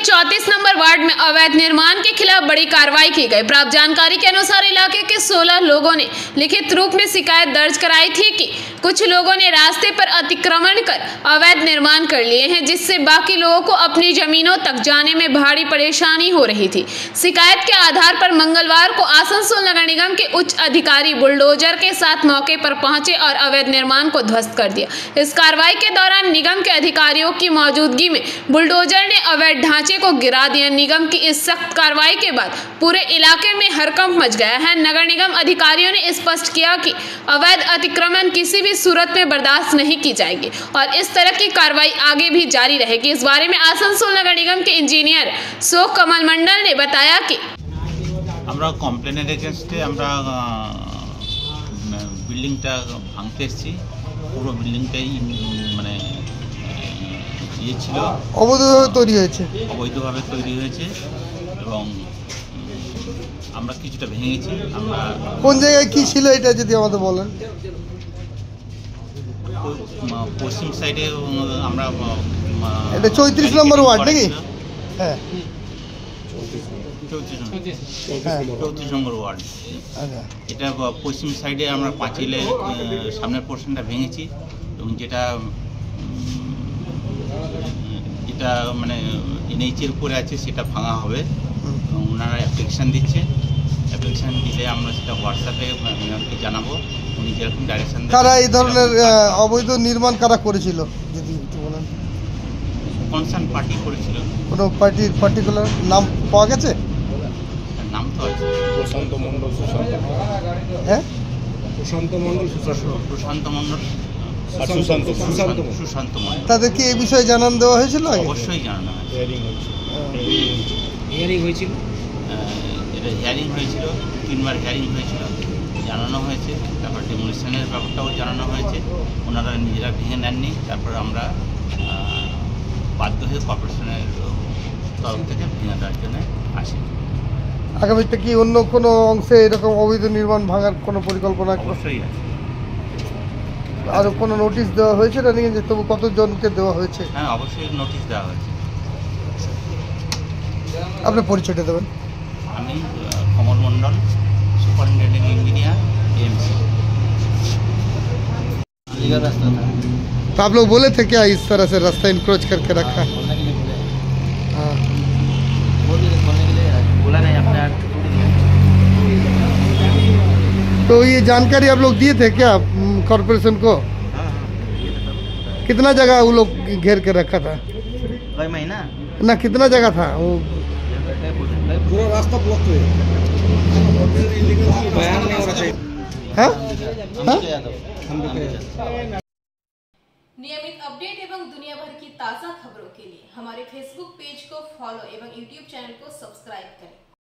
34 number ward में अवैध निर्माण के खिलाफ बड़ी कार्रवाई की गई। प्राप्त जानकारी के अनुसार इलाके के 16 लोगों ने लिखित रूप में शिकायत दर्ज कराई थी कि कुछ लोगों ने रास्ते पर अतिक्रमण कर अवैध निर्माण कर लिए हैं, जिससे बाकी लोगों को अपनी जमीनों तक जाने में भारी परेशानी हो रही थी। शिकायत के आधार पर मंगलवार को आसनसोल नगर निगम के उच्च अधिकारी बुलडोजर के साथ मौके पर पहुंचे और अवैध निर्माण को ध्वस्त कर दिया। इस कार्रवाई के दौरान निगम के अधिकारियों की मौजूदगी में बुलडोजर ने अवैध ढांचे को गिरा दिया। निगम की इस सख्त कार्रवाई के बाद पूरे इलाके में हड़कंप मच गया है। नगर निगम अधिकारियों ने स्पष्ट किया कि अवैध अतिक्रमण किसी भी सूरत में बर्दाश्त नहीं की जाएगी और इस तरह की कार्रवाई आगे भी जारी रहेगी। इस बारे में आसनसोल नगर निगम के इंजीनियर शोक कमल मंडल ने बताया कि আমরা কমপ্লেনের এগেইনস্টে আমরা বিল্ডিংটা ভাঙতে এসেছি। পুরো বিল্ডিংটাই মানে ইয়ে ছিল, অবৈধভাবে তৈরি হয়েছে এবং আমরা কিছুটা ভেঙেছি। আমরা কোন জায়গায় কি ছিল এটা যদি আমাদের বলেন। পশ্চিম সাইডে আমরা এটা 34 নম্বর ওয়ার্ড নাকি? হ্যাঁ 34 নম্বর ওয়ার্ড। এটা পশ্চিম সাইডে আমরা পাঁচিলের সামনের পোর্শনটা ভেঙেছি এবং যেটা মানে এনএইচের উপরে আছে সেটা ভাঙা হবে। ওনারা অ্যাপ্লিকেশান দিচ্ছে, অ্যাপ্লিকেশান দিলে আমরা সেটা হোয়াটসঅ্যাপে মেয়রকে জানাবো। উনি যেরকম ডাইরেকশন কারা এই ধরনের অবৈধ নির্মাণ কারা করেছিল যদি একটু বলেন। কনসার্ন পার্টি করেছিল। কোনো পার্টির পার্টিকুলার নাম পাওয়া গেছে? নাম তো আছে, প্রশান্ত মণ্ডল, হ্যাঁ প্রশান্ত মণ্ডল, প্রশান্ত মণ্ডল, সুশান্ত মণ্ডল। তাদেরকে এই বিষয়ে জানান দেওয়া হয়েছিল? অবশ্যই জানানো হয়েছে। হিয়ারিং হয়েছিল, এটা হিয়ারিং হয়েছিল, 3বার হিয়ারিং হয়েছিল, জানানো হয়েছে। তারপর ডেমোলিশনের ব্যাপারটাও জানানো হয়েছে। ওনারা নিজেরা ভেঙে নেননি। তারপর আমরা বাধ্য হয়ে কর্পোরেশনের তরফ থেকে ভেঙে দেওয়ার জন্য আসি। আগামীতে কি অন্য কোনো অংশে এরকম অবৈধ নির্মাণ ভাঙার কোনো পরিকল্পনা? অবশ্যই আছে। আর কোনো নোটিশ দেওয়া হয়েছে না নিয়ে যে তবু কতজনকে দেওয়া হয়েছে? হ্যাঁ অবশ্যই নোটিশ দেওয়া হয়েছে। আপনার পরিচয়টা দেবেন। আমি কমল মণ্ডল, সুপারিনটেন্ডেন্ট इंजीनियर एएमसी। तो आप लोग बोले थे क्या इस तरह से रास्ता इंक्रोच करके रखा? हाँ बोला नहीं अपने। तो ये जानकारी आप लोग दिए थे क्या कॉर्पोरेशन को? कितना जगह वो लोग घेर के रखा था? कई महीना ना कितना जगह था वो? पूरा रास्ता ब्लॉक हुआ, बयान नहीं हो रहा है। हाँ हाँ नियमित अपडेट एवं दुनिया भर की ताज़ा खबरों के लिए हमारे फेसबुक पेज को फॉलो एवं यूट्यूब चैनल को सब्सक्राइब करें।